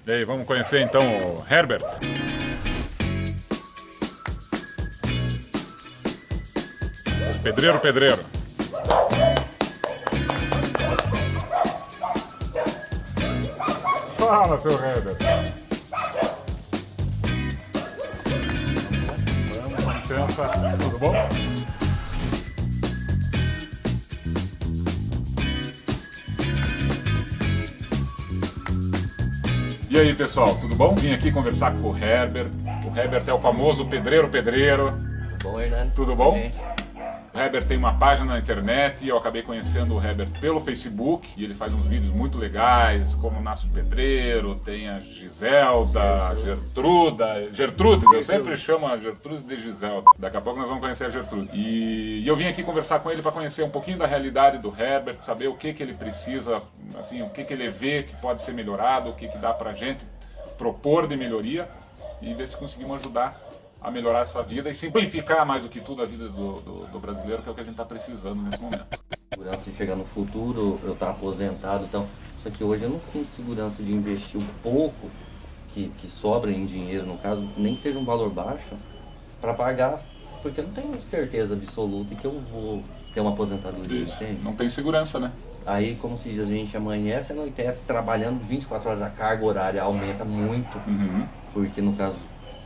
E aí, vamos conhecer então o Herbert. Pedreiro. Fala, seu Herbert. Vamos, com licença. Tudo bom? E aí, pessoal, tudo bom? Vim aqui conversar com o Herbert. O Herbert é o famoso pedreiro. Tudo bom, Hernando? Tudo bom? O Herbert tem uma página na internet e eu acabei conhecendo o Herbert pelo Facebook. E ele faz uns vídeos muito legais, como Nasce o Pedreiro, tem a Giselda, Gertrudes, eu sempre chamo a Gertrudes de Giselda. Daqui a pouco nós vamos conhecer a Gertrudes. E eu vim aqui conversar com ele para conhecer um pouquinho da realidade do Herbert, saber o que ele precisa, assim, o que ele vê que pode ser melhorado, o que dá pra gente propor de melhoria e ver se conseguimos ajudar a melhorar essa vida e simplificar mais do que tudo a vida do brasileiro, que é o que a gente está precisando nesse momento. Segurança de chegar no futuro, eu estar aposentado, então, só que hoje eu não sinto segurança de investir o pouco que sobra em dinheiro, no caso, nem que seja um valor baixo, para pagar, porque eu não tenho certeza absoluta que eu vou ter uma aposentadoria, entende? Não tem segurança, né? Aí, como se diz, a gente amanhece e anoitece trabalhando 24 horas, a carga horária aumenta muito, porque no caso,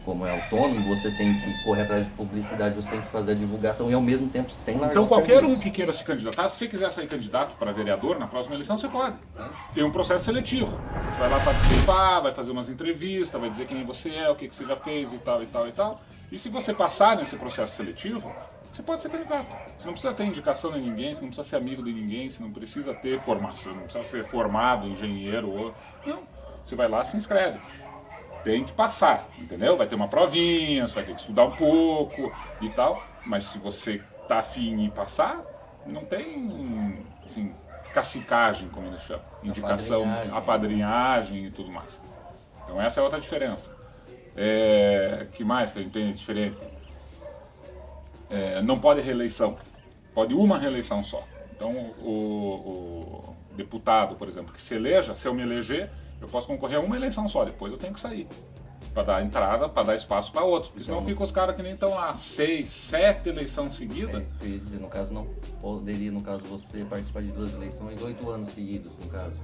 como é autônomo, você tem que correr atrás de publicidade, você tem que fazer a divulgação e ao mesmo tempo sem largar Então o qualquer serviço. um que queira se candidatar, se você quiser sair candidato para vereador na próxima eleição, você pode. Tem um processo seletivo. Você vai lá participar, vai fazer umas entrevistas, vai dizer quem você é, o que você já fez e tal. E se você passar nesse processo seletivo, você pode ser candidato. Você não precisa ter indicação de ninguém, você não precisa ser amigo de ninguém, você não precisa ter formação, não precisa ser formado, engenheiro ou... Não, você vai lá e se inscreve. Tem que passar, entendeu? Vai ter uma provinha, você vai ter que estudar um pouco e tal, mas se você tá afim em passar, não tem, assim, cacicagem, como eles chamam, indicação, apadrinhagem e tudo mais. Então essa é outra diferença. Que mais que a gente tem de diferente? Não pode reeleição, pode uma reeleição só. Então o deputado, por exemplo, que se eleja, se eu me eleger, eu posso concorrer a uma eleição só, depois eu tenho que sair. Para dar entrada, para dar espaço para outros. Porque senão fica os caras que nem estão lá 6, 7 eleições seguidas. Eu ia dizer, no caso, não poderia, no caso, você participar de 2 eleições, 8 anos seguidos, no caso.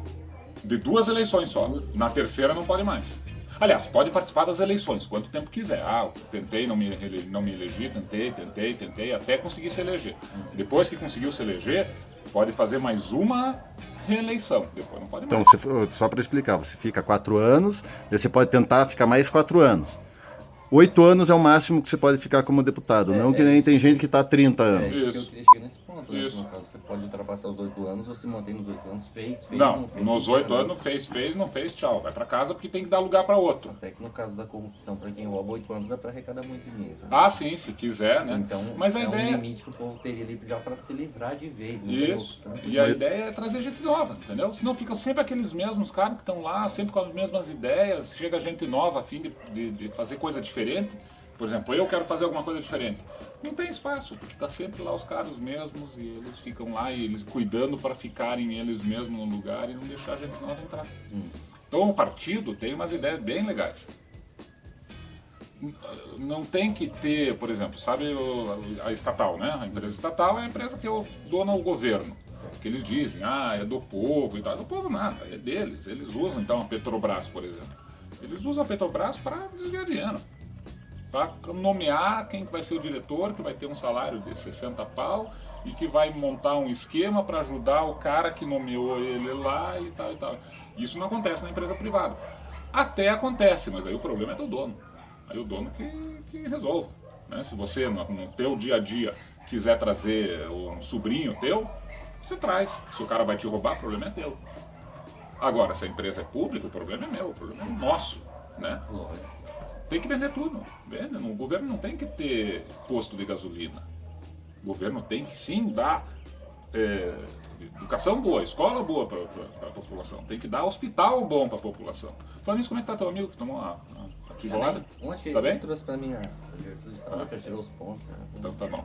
De 2 eleições só. Na terceira não pode mais. Aliás, pode participar das eleições, quanto tempo quiser. Eu tentei, não me elegi, tentei, até conseguir se eleger. Depois que conseguiu se eleger, pode fazer mais uma reeleição, depois não pode mais. Então, só para explicar, você fica 4 anos, e você pode tentar ficar mais 4 anos. 8 anos é o máximo que você pode ficar como deputado, não que nem tem gente que está há 30 anos. Isso que eu queria chegar nesse ponto, né? No caso, você pode ultrapassar os 8 anos, você mantém nos 8 anos, fez, não fez. Nos 8 anos fez, não fez, tchau. Vai para casa porque tem que dar lugar para outro. Até que no caso da corrupção, para quem rouba 8 anos, dá para arrecadar muito dinheiro. Né? Ah, sim, se quiser, né? Então, mas a ideia um limite que o povo teria ali já para se livrar de vez. Isso, e a ideia é trazer gente nova, entendeu? Senão ficam sempre aqueles mesmos caras que estão lá, sempre com as mesmas ideias, chega gente nova a fim de fazer coisa diferente. Por exemplo, eu quero fazer alguma coisa diferente. Não tem espaço, porque tá sempre lá os caras mesmos e eles ficam lá e eles cuidando para ficarem eles mesmos no lugar e não deixar a gente nova entrar. Então o partido tem umas ideias bem legais. Não tem que ter, por exemplo, sabe a estatal, né? A empresa estatal é a empresa que eu dou ao governo. Que eles dizem, é do povo e tal. Do povo nada, é deles. Eles usam então a Petrobras, por exemplo. Eles usam a Petrobras para desviar dinheiro. Para nomear quem vai ser o diretor, que vai ter um salário de 60 pau e que vai montar um esquema para ajudar o cara que nomeou ele lá e tal. Isso não acontece na empresa privada. Até acontece, mas aí o problema é do dono. Aí o dono que resolve. Né? Se você, no teu dia a dia, quiser trazer um sobrinho teu, você traz. Se o cara vai te roubar, o problema é teu. Agora, se a empresa é pública, o problema é meu, o problema é nosso. Né? Lógico. Tem que vender tudo. O governo não tem que ter posto de gasolina. O governo tem que sim dar educação boa, escola boa para a população. Tem que dar hospital bom para a população. Falando isso, como é que tá teu amigo que tomou a tijolada? Tá bem? Trouxe para mim a Gertrudes, já tirou os pontos. Então tá bom.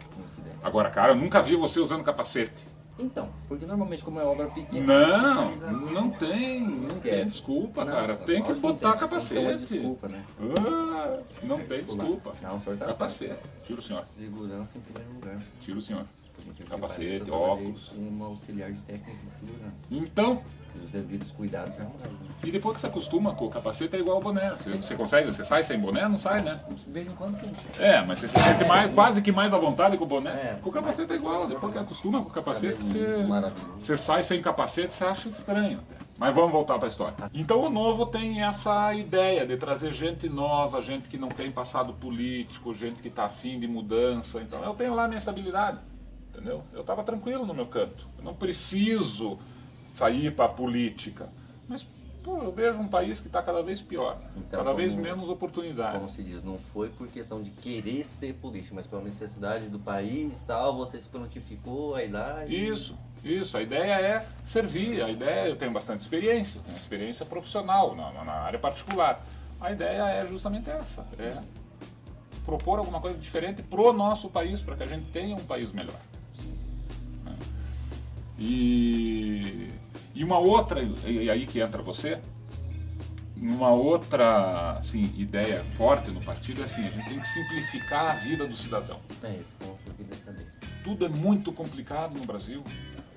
Agora, cara, eu nunca vi você usando capacete. Então, porque normalmente como é obra pequena... Não tem Esquece. desculpa, Não, cara. Tem que lógico não botar tem, capacete. tem uma desculpa, né? Não tem desculpa. Não, o senhor tá Capacete. Tira o senhor. Segurança em primeiro lugar. Tira o senhor. Porque Capacete, eu trabalhei óculos. como auxiliar de técnica de segurança. Então, Os devidos cuidados jamais. Né? e depois que você acostuma com o capacete é igual ao boné. Você consegue? Você sai sem boné? Não sai, né? De vez em quando sim. Mas você se sente quase que mais à vontade com o boné. É. Com o capacete é igual. Depois que acostuma com o capacete, Maravilhoso. você sai sem capacete, você acha estranho até. Mas vamos voltar para a história. Então o Novo tem essa ideia de trazer gente nova, gente que não tem passado político, gente que está afim de mudança. Então eu tenho lá minha estabilidade, entendeu? Eu estava tranquilo no meu canto. Eu não preciso sair para a política. Mas pô, eu vejo um país que está cada vez pior, Então, cada vez como- menos oportunidade. Como se diz, não foi por questão de querer ser político, mas pela necessidade do país tal, você se prontificou, aí lá e... Isso, a ideia é servir, eu tenho bastante experiência, tenho experiência profissional na área particular. A ideia é justamente essa, é propor alguma coisa diferente pro nosso país, para que a gente tenha um país melhor. Né? E uma outra, e aí que entra você, uma outra assim, ideia forte no partido é assim, a gente tem que simplificar a vida do cidadão. É esse ponto que eu queria saber. Tudo é muito complicado no Brasil.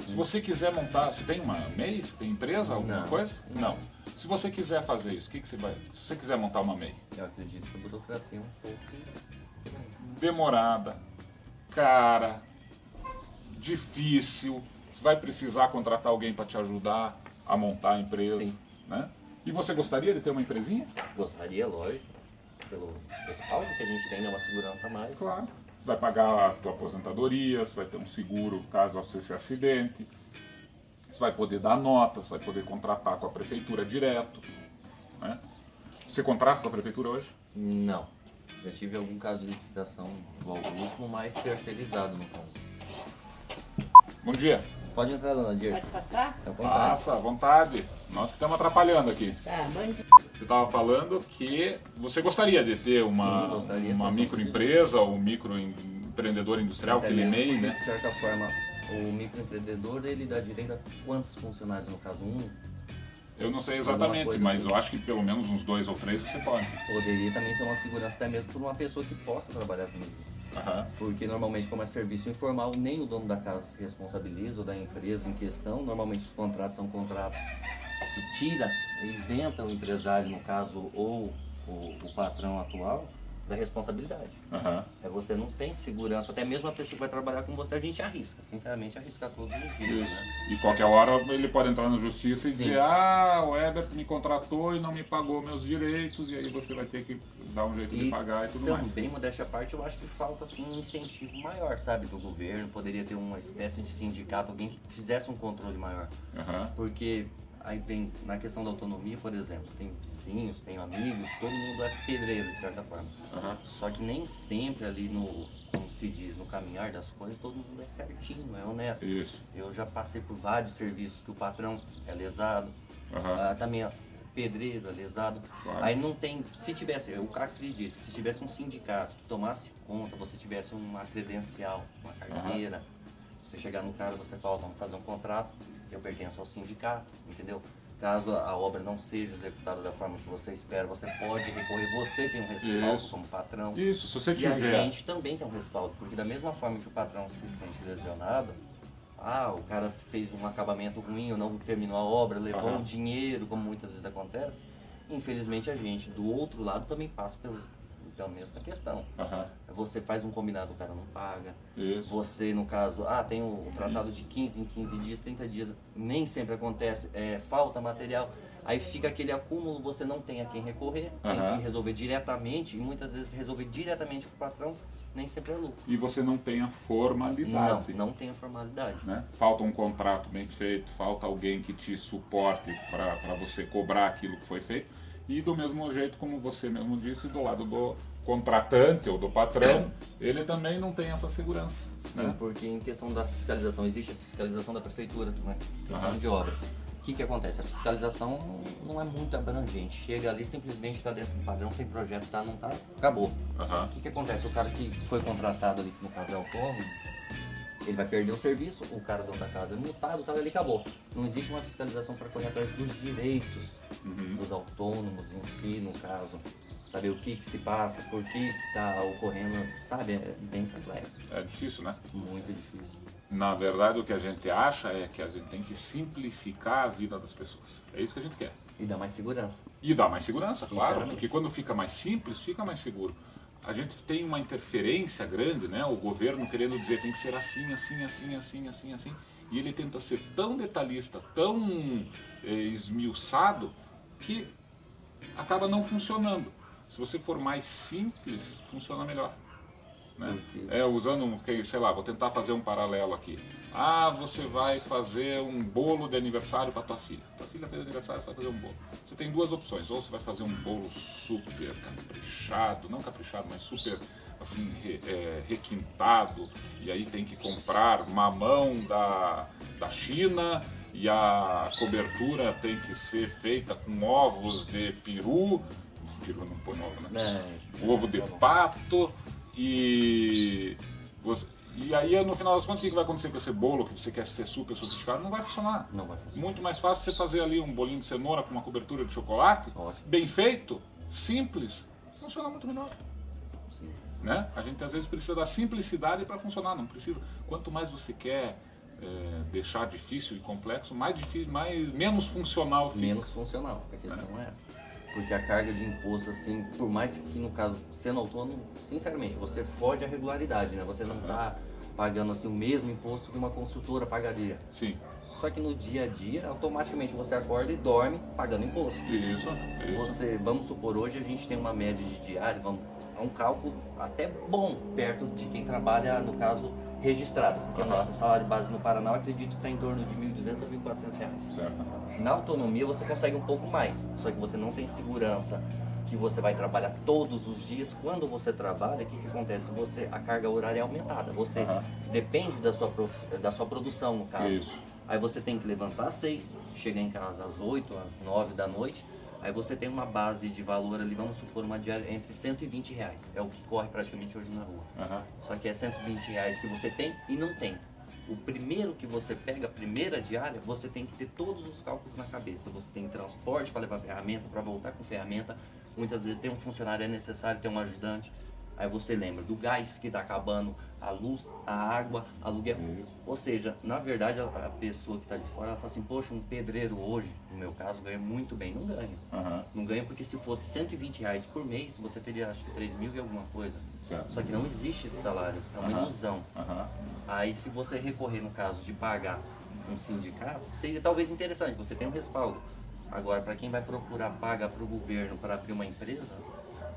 Se você quiser montar, você tem uma MEI, você tem empresa, alguma Não. coisa? Não. Se você quiser fazer isso, o que você vai? Se você quiser montar uma MEI, Eu acredito que a burocracia é um pouco... demorada, cara, difícil, você vai precisar contratar alguém para te ajudar a montar a empresa, Sim. né? E você gostaria de ter uma empresinha? Gostaria, lógico, pelo respaldo que a gente tem, né, uma segurança a mais. Claro. Você vai pagar a tua aposentadoria, você vai ter um seguro caso você se acidente, você vai poder dar nota, você vai poder contratar com a prefeitura direto, né? Você contrata com a prefeitura hoje? Não. Já tive algum caso de licitação igual ao último, mas terceirizado no caso. Bom dia. Pode entrar, dona Pode Dirce. passar? É à vontade. Passa, à vontade. Nós que estamos atrapalhando aqui. Tá, bom dia. Você estava falando que você gostaria de ter Sim, uma gostaria, uma sim. microempresa ou microempreendedor industrial, Até aquele mesmo MEI, porque, né? de certa forma, o microempreendedor, ele dá direito a quantos funcionários? No caso, Eu não sei Alguma exatamente, coisa mas assim. eu acho que pelo menos uns 2 ou 3 você pode. poderia também ser uma segurança até mesmo por uma pessoa que possa trabalhar comigo. Aham. Porque normalmente, como é serviço informal, nem o dono da casa se responsabiliza ou da empresa em questão. Normalmente os contratos são contratos que tira, isenta o empresário, no caso, ou o patrão atual, da responsabilidade. Aham. Você não tem segurança, até mesmo a pessoa que vai trabalhar com você, a gente arrisca, sinceramente arrisca todos os dias, Isso. né? E qualquer hora ele pode entrar na justiça e Sim. dizer, o Herbert me contratou e não me pagou meus direitos, e aí você vai ter que dar um jeito de pagar e tudo mais. Também, modéstia à parte, eu acho que falta assim, um incentivo maior, sabe, do governo. Poderia ter uma espécie de sindicato, alguém que fizesse um controle maior. Aham. Porque aí vem na questão da autonomia, por exemplo, tem vizinhos, tem amigos, todo mundo é pedreiro de certa forma. Aham. Só que nem sempre ali no, como se diz, no caminhar das coisas, todo mundo é certinho, é honesto. Isso. Eu já passei por vários serviços que o patrão é lesado, Aham. também ó, pedreiro é lesado. Claro. Aí não tem, se tivesse, eu acredito, se tivesse um sindicato que tomasse conta, você tivesse uma credencial, uma carteira, você chegar no cara, você fala, vamos fazer um contrato, eu pertenço ao sindicato, entendeu? Caso a obra não seja executada da forma que você espera, você pode recorrer, você tem um respaldo Isso. como patrão. Isso, se você E a tiver. gente também tem um respaldo, porque da mesma forma que o patrão se sente lesionado, o cara fez um acabamento ruim ou não terminou a obra, levou Aham. o dinheiro, como muitas vezes acontece, infelizmente a gente do outro lado também passa pela mesma questão. Aham. Você faz um combinado, o cara não paga. Isso. Você, no caso, tem o tratado de 15 em 15 dias, 30 dias, nem sempre acontece, falta material. Aí fica aquele acúmulo, você não tem a quem recorrer, tem Aham. que resolver diretamente, e muitas vezes resolver diretamente com o patrão, nem sempre é lucro. E você não tem a formalidade. Não tem a formalidade. Né? Falta um contrato bem feito, falta alguém que te suporte para você cobrar aquilo que foi feito. E do mesmo jeito, como você mesmo disse, do lado do contratante ou do patrão, ele também não tem essa segurança. Sim, Né? porque em questão da fiscalização, existe a fiscalização da prefeitura, né? Questão Aham. de obras. O que acontece? A fiscalização não é muito abrangente. Chega ali, simplesmente está dentro do padrão, tem projeto, tá, não tá, acabou. Aham. O que acontece? O cara que foi contratado ali, no caso é autônomo, Ele vai perder o serviço, o cara dono da casa é multado, o cara ali acabou. Não existe uma fiscalização para correr atrás dos direitos dos autônomos em si, no caso. Saber o que se passa, por que está ocorrendo, sabe? É bem complexo. É difícil, né? Muito difícil. Na verdade, o que a gente acha é que a gente tem que simplificar a vida das pessoas. É isso que a gente quer. E dá mais segurança. E dá mais segurança, claro, Sinceramente. porque quando fica mais simples, fica mais seguro. A gente tem uma interferência grande, né? O governo querendo dizer tem que ser assim, assim, assim, assim, assim, assim. E ele tenta ser tão detalhista, tão esmiuçado, que acaba não funcionando. Se você for mais simples, funciona melhor. Né? Usando, sei lá, vou tentar fazer um paralelo aqui. Ah, você vai fazer um bolo de aniversário para tua filha. Tua filha fez aniversário, você vai fazer um bolo. Você tem duas opções. Ou você vai fazer um bolo super caprichado, não caprichado, mas super assim, requintado. E aí tem que comprar mamão da China. E a cobertura tem que ser feita com ovos de peru. Peru não põe ovo, né? Ovo de pato. E aí, no final das contas, o que vai acontecer com esse bolo que você quer ser super sofisticado? Não vai funcionar. Não vai funcionar. Muito mais fácil você fazer ali um bolinho de cenoura com uma cobertura de chocolate, Ótimo. bem feito, simples, funciona muito melhor. Sim. Né? A gente às vezes precisa da simplicidade para funcionar, não precisa. Quanto mais você quer deixar difícil e complexo, menos funcional fica. Menos funcional, a questão é essa. Porque a carga de imposto, assim, por mais que no caso, sendo autônomo, sinceramente, você foge à regularidade, né? Você não está pagando assim o mesmo imposto que uma construtora pagaria. Sim. Só que no dia a dia, automaticamente você acorda e dorme pagando imposto. Isso. Você, vamos supor, hoje a gente tem uma média de diário, é um cálculo até bom, perto de quem trabalha, no caso, registrado. Porque o salário base no Paraná, eu acredito que está em torno de R$ 1.200 a R$ 1.400. Certo. Na autonomia você consegue um pouco mais, só que você não tem segurança que você vai trabalhar todos os dias. Quando você trabalha, o que acontece? A carga horária é aumentada, você depende da sua produção, no caso. Isso. Aí você tem que levantar às 6, chegar em casa às 8, às 9 da noite. Aí você tem uma base de valor ali, vamos supor, uma diária entre R$120. É o que corre praticamente hoje na rua. Só que é R$120 que você tem e não tem. O primeiro que você pega, a primeira diária, você tem que ter todos os cálculos na cabeça. Você tem transporte para levar ferramenta, para voltar com ferramenta. Muitas vezes tem um funcionário, é necessário ter um ajudante. Aí você lembra do gás que está acabando, a luz, a água, aluguel. Ou seja, na verdade a pessoa que está de fora, ela fala assim, poxa, um pedreiro hoje, no meu caso, ganha muito bem. Não ganha. Não ganha porque se fosse R$120 por mês, você teria acho que 3.000 e alguma coisa. Certo. Só que não existe esse salário, é uma ilusão. Aí se você recorrer no caso de pagar um sindicato, seria talvez interessante, você tem um respaldo. Agora, para quem vai procurar paga para o governo para abrir uma empresa,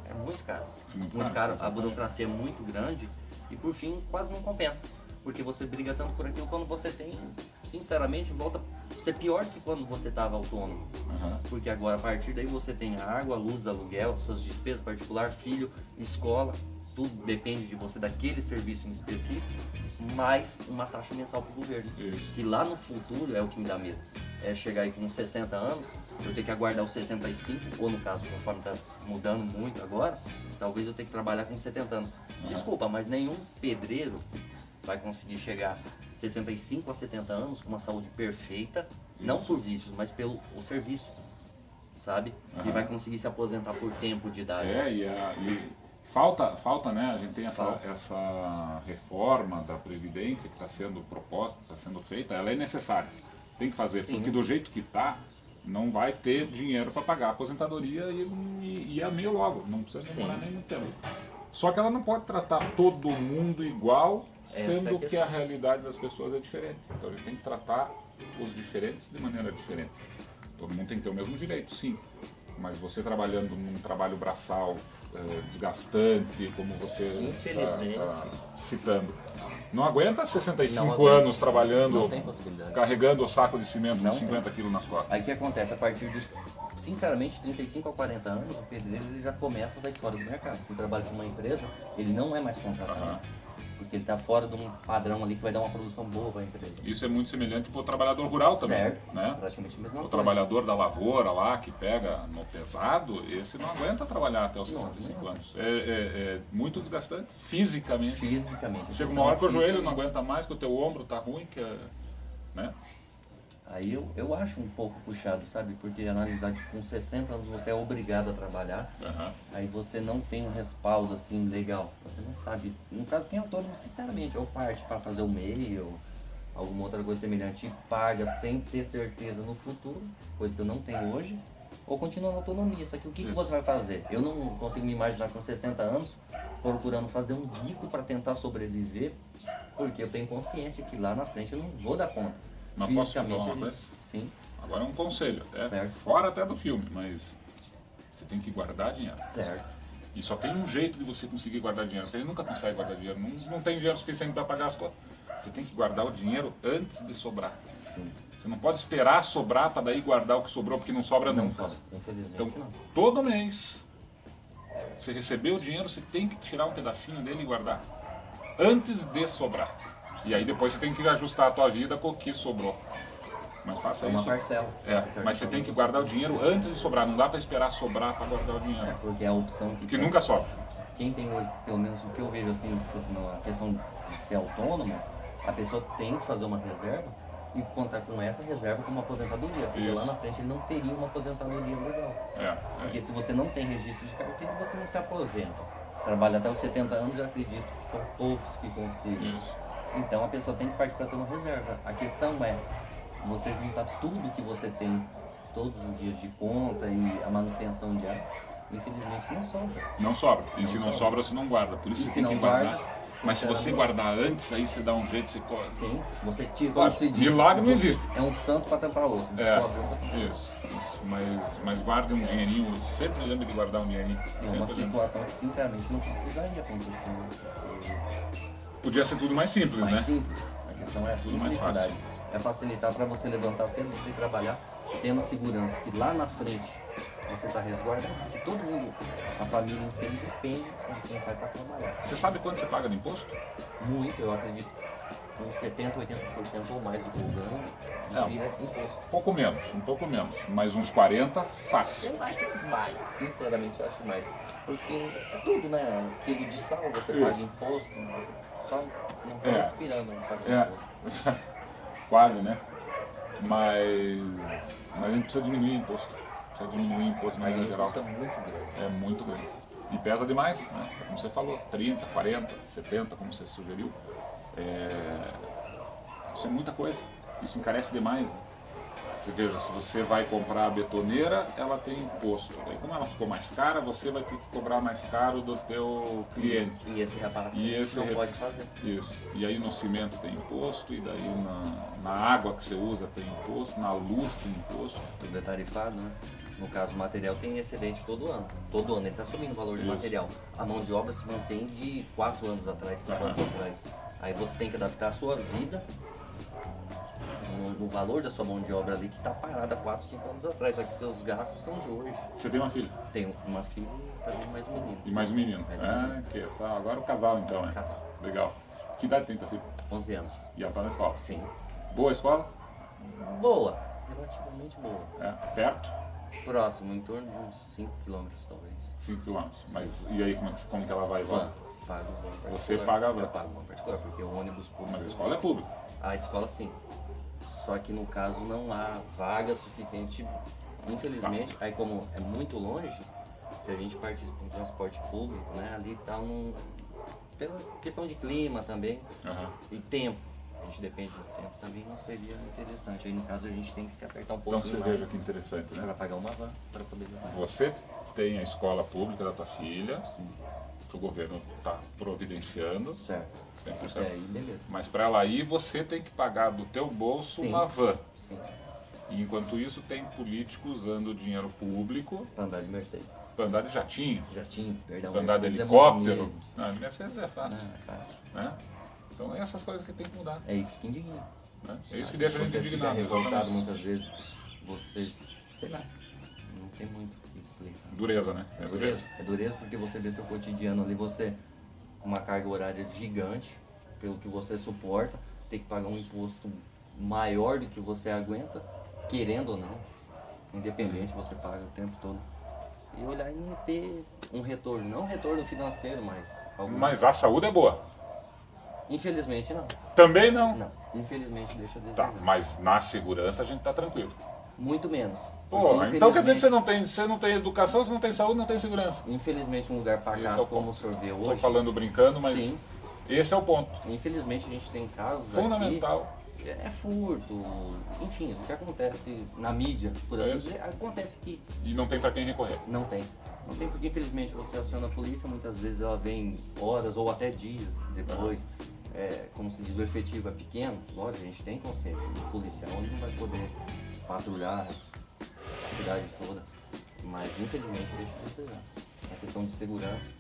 é muito caro. Muito caro, a burocracia é muito grande e por fim quase não compensa. Porque você briga tanto por aquilo quando você tem, sinceramente, volta a ser pior que quando você estava autônomo. Porque agora a partir daí você tem a água, a luz, aluguel, as suas despesas particular, filho, escola. Tudo depende de você, daquele serviço em específico, mais uma taxa mensal para o governo. Que lá no futuro é o que me dá medo. É chegar aí com 60 anos, eu ter que aguardar os 65, ou no caso, conforme está mudando muito agora, talvez eu tenha que trabalhar com 70 anos. Desculpa, mas nenhum pedreiro vai conseguir chegar 65 a 70 anos com uma saúde perfeita, não por vícios, mas pelo o serviço, sabe? E vai conseguir se aposentar por tempo de idade. Falta, né? A gente tem essa reforma da Previdência que está sendo proposta, está sendo feita, ela é necessária. Tem que fazer, porque do jeito que está, não vai ter dinheiro para pagar a aposentadoria e é meio logo, não precisa demorar nem muito tempo. Só que ela não pode tratar todo mundo igual, sendo que a realidade das pessoas é diferente. Então a gente tem que tratar os diferentes de maneira diferente. Todo mundo tem que ter o mesmo direito, sim. Mas você trabalhando num trabalho braçal desgastante, como você está citando, não aguenta 65 anos trabalhando, carregando o saco de cimento de 50 quilos nas costas. Aí o que acontece? A partir dos, sinceramente, 35 a 40 anos, o pedreiro ele já começa a sair fora do mercado. Se trabalha com uma empresa, ele não é mais contratado. Porque ele está fora de um padrão ali que vai dar uma produção boa para a empresa. Isso é muito semelhante para o trabalhador rural também, Certo, né? praticamente a mesma O coisa. trabalhador da lavoura lá, que pega no pesado, esse não aguenta trabalhar até os Não, 65 não. anos. É muito desgastante, fisicamente. Fisicamente. a Chega questão uma hora que o física joelho ali. não aguenta mais, que o teu ombro tá ruim, que é, né? Aí eu acho um pouco puxado, sabe? Porque analisar que com 60 anos você é obrigado a trabalhar, Aham. aí você não tem um respaldo assim legal. Você não sabe. No caso, quem é autônomo, sinceramente, ou parte para fazer o MEI ou alguma outra coisa semelhante e paga sem ter certeza no futuro, coisa que eu não tenho hoje, ou continua na autonomia. Só que o que Isso. você vai fazer? Eu não consigo me imaginar com 60 anos procurando fazer um bico para tentar sobreviver, porque eu tenho consciência que lá na frente eu não vou dar conta. Mas posso te falar uma ali, coisa? sim, Agora é um conselho, Certo. fora até do filme, mas você tem que guardar dinheiro. certo. E só tem um jeito de você conseguir guardar dinheiro. Você nunca consegue guardar dinheiro, não tem dinheiro suficiente para pagar as contas. Você tem que guardar o dinheiro antes de sobrar. Sim. Você não pode esperar sobrar para daí guardar o que sobrou, porque não sobra Não nunca. sobra, infelizmente Então, não. todo mês, você recebeu o dinheiro, você tem que tirar um pedacinho dele e guardar. Antes de sobrar. E aí depois você tem que ajustar a tua vida com o que sobrou. Mas faça É uma isso. parcela. Mas você tem que guardar o dinheiro antes de sobrar. Não dá para esperar sobrar para guardar o É, dinheiro. porque é a opção Porque nunca sobra. quem tem hoje, pelo menos o que eu vejo assim, na questão de ser autônomo, a pessoa tem que fazer uma reserva e contar com essa reserva como aposentadoria. Porque Isso. lá na frente ele não teria uma aposentadoria legal. Porque É. se você não tem registro de carteira, você não se aposenta. Trabalha até os 70 anos, eu acredito que são poucos que consigam. Isso. Então a pessoa tem que partir para ter uma reserva. A questão é você juntar tudo que você tem, todos os dias de conta e a manutenção diária, infelizmente não sobra. Não sobra. E se não sobra. sobra, você não guarda. Por isso E você se tem não que guardar. guarda, Mas se você sinceramente- guardar antes, aí você dá um jeito, você corre. Sim, você tira, Claro, como se diz, milagre não existe. É um santo para tampar outro. Descobre um. Isso. Mas guarde um dinheirinho, sempre lembre de guardar um dinheirinho. É uma Sempre lembre. situação que sinceramente não precisaria acontecer. Né? Podia ser tudo mais simples, Mais né? simples. A questão é a Tudo mais simplicidade. É facilitar para você levantar cedo e trabalhar, tendo segurança que lá na frente você está resguardado. Porque todo mundo, a família em si, depende de quem sai para trabalhar. Você sabe quanto você paga de imposto? Muito, eu acredito, uns 70, 80% ou mais do que eu ganho, Não. vira imposto. Um pouco menos. Mas uns 40, fácil. Eu acho mais, sinceramente eu acho mais. Porque é tudo, né? Quilo de sal, você Isso. paga imposto, você só não está É. respirando, não paga É. imposto. Quase, né? Mas a gente precisa diminuir o imposto. Precisa diminuir o imposto de Mas o maneira geral. imposto é muito grande. É muito grande. E pesa demais, né? Como você falou, 30, 40, 70, como você sugeriu. Isso é muita coisa. Isso encarece demais. Né? Você veja, se você vai comprar a betoneira, ela tem imposto. Daí, como ela ficou mais cara, você vai ter que cobrar mais caro do teu cliente. E esse reparação E esse não re- pode fazer. Isso. E aí no cimento tem imposto, e daí na água que você usa tem imposto, na luz tem imposto. Tudo é tarifado, né? No caso, o material tem excedente todo ano. Todo ano ele está subindo o valor de Isso. material. A mão de obra se mantém de 4 anos atrás, 5 Aham. anos atrás. Aí você tem que adaptar a sua vida no valor da sua mão de obra ali que está parada 4, 5 anos atrás. Só que seus gastos são de hoje. Você tem uma filha Tenho uma filha e também mais um menino. e mais um menino. Mais um menino. Que tá, agora o casal então, né? Casal. Legal. Que idade tem tua filha? 11 anos. E ela tá na escola? Sim. Boa escola? Boa. Relativamente boa. Perto? Próximo, em torno de uns 5 quilômetros talvez. 5 km. Mas e aí como que ela vai e volta? Pago van particular. Você paga a van? Eu pago van particular, porque o ônibus público... Mas a escola é pública. A escola sim. Só que no caso não há vaga suficiente, infelizmente. Aí como é muito longe, se a gente partir para um transporte público, né, ali tá pela questão de clima também Aham. e tempo. A gente depende do tempo, também não seria interessante. Aí no caso a gente tem que se apertar um pouco Então você mais veja que interessante, para né? pagar uma van para poder levar. Você tem a escola pública da tua filha, Sim, que o governo está providenciando, certo. 100%. É, aí beleza. Mas para ela ir, você tem que pagar do teu bolso Sim. uma van. Sim, E enquanto isso, tem político usando o dinheiro público para andar de Mercedes. para andar de jatinho, Jatinho, perdão. para andar de Mercedes é helicóptero. muito Não, de Mercedes é medo. fácil, Não, é fácil. né? Então é essas coisas que tem que mudar. É isso que indigna. Né? É isso que deixa a gente Você fica indignado. revoltado exatamente. muitas vezes, você, sei lá, não tem muito o que explicar. Dureza, né? É dureza. É dureza porque você vê seu cotidiano ali, você com uma carga horária gigante, pelo que você suporta, ter que pagar um imposto maior do que você aguenta, querendo ou não, independente, você paga o tempo todo. E olhar e não ter um retorno, não um retorno financeiro, mas algum. Mas a saúde é boa. Infelizmente não. Também não. Não, infelizmente deixa a Tá, desejar. mas na segurança a gente tá tranquilo. Muito menos. Pô, Porque, então quer dizer que infelizmente- você não tem educação, você não tem saúde, não tem segurança. Infelizmente um lugar Esse é pacato o como ponto. o senhor vê Tô hoje, falando brincando, mas sim, esse é o ponto. infelizmente a gente tem casos Fundamental. aqui, é furto, enfim, o que acontece na mídia, por assim É isso. dizer, acontece que E não tem pra quem recorrer. não tem. Não tem porque infelizmente você aciona a polícia, muitas vezes ela vem horas ou até dias depois. Como se diz, o efetivo é pequeno, lógico, a gente tem consciência, o policial ele não vai poder patrulhar a cidade toda, mas infelizmente deixa de desejar. A questão de segurança,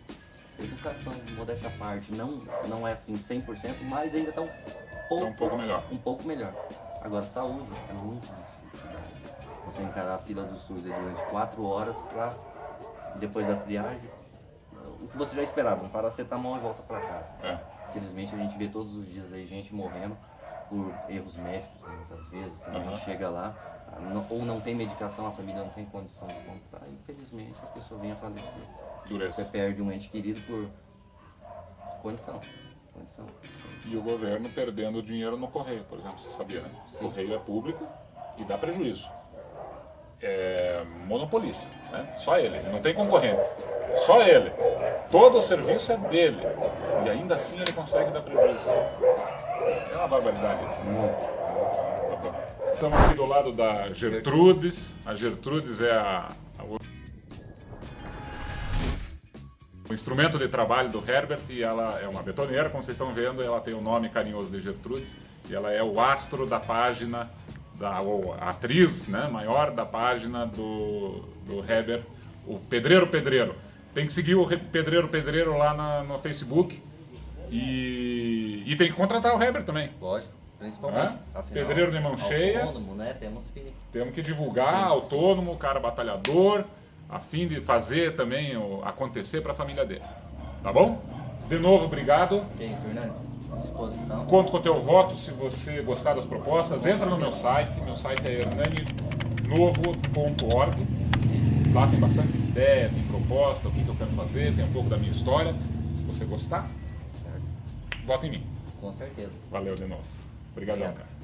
educação, modéstia à parte, não é assim 100%, mas ainda está É um pouco melhor. um pouco melhor. Agora, saúde é muito difícil. Você encarar a fila do SUS aí durante 4 horas para depois da triagem, o que você já esperava, um paracetamol e volta para casa. É. Infelizmente a gente vê todos os dias aí gente morrendo por erros médicos, muitas vezes, também Aham. chega lá, ou não tem medicação, a família não tem condição de comprar, e infelizmente a pessoa vem a falecer. Você Dureza. perde um ente querido por condição. E o governo perdendo dinheiro no correio, por exemplo, você sabia, né? O Sim. correio é público e dá prejuízo. É monopolista, né? Só ele, não tem concorrente. Só ele. Todo o serviço é dele. E ainda assim ele consegue dar prejuízo. É uma barbaridade isso. Tá bom. Estamos aqui do lado da Gertrudes. A Gertrudes é o instrumento de trabalho do Herbert e ela é uma betoneira, como vocês estão vendo, ela tem o nome carinhoso de Gertrudes e ela é o astro da página, ou a atriz, né, maior da página do Herbert, o Pedreiro Pedreiro. Tem que seguir o Pedreiro Pedreiro lá no Facebook e tem que contratar o Herbert também. Lógico, principalmente. Hã? Pedreiro de mão cheia. Autônomo, né? Temos que divulgar, Sim, sim. autônomo, cara batalhador, a fim de fazer também acontecer para a família dele. Tá bom? De novo, obrigado. Que isso, Fernando? Disposição. Conto com o teu voto se você gostar das propostas. Entra no meu site é hernaninovo.org. Lá tem bastante ideia, tem proposta, o que eu quero fazer, tem um pouco da minha história. Se você gostar, Certo. vota em mim. Com certeza. Valeu de novo. Obrigadão, Obrigado. cara.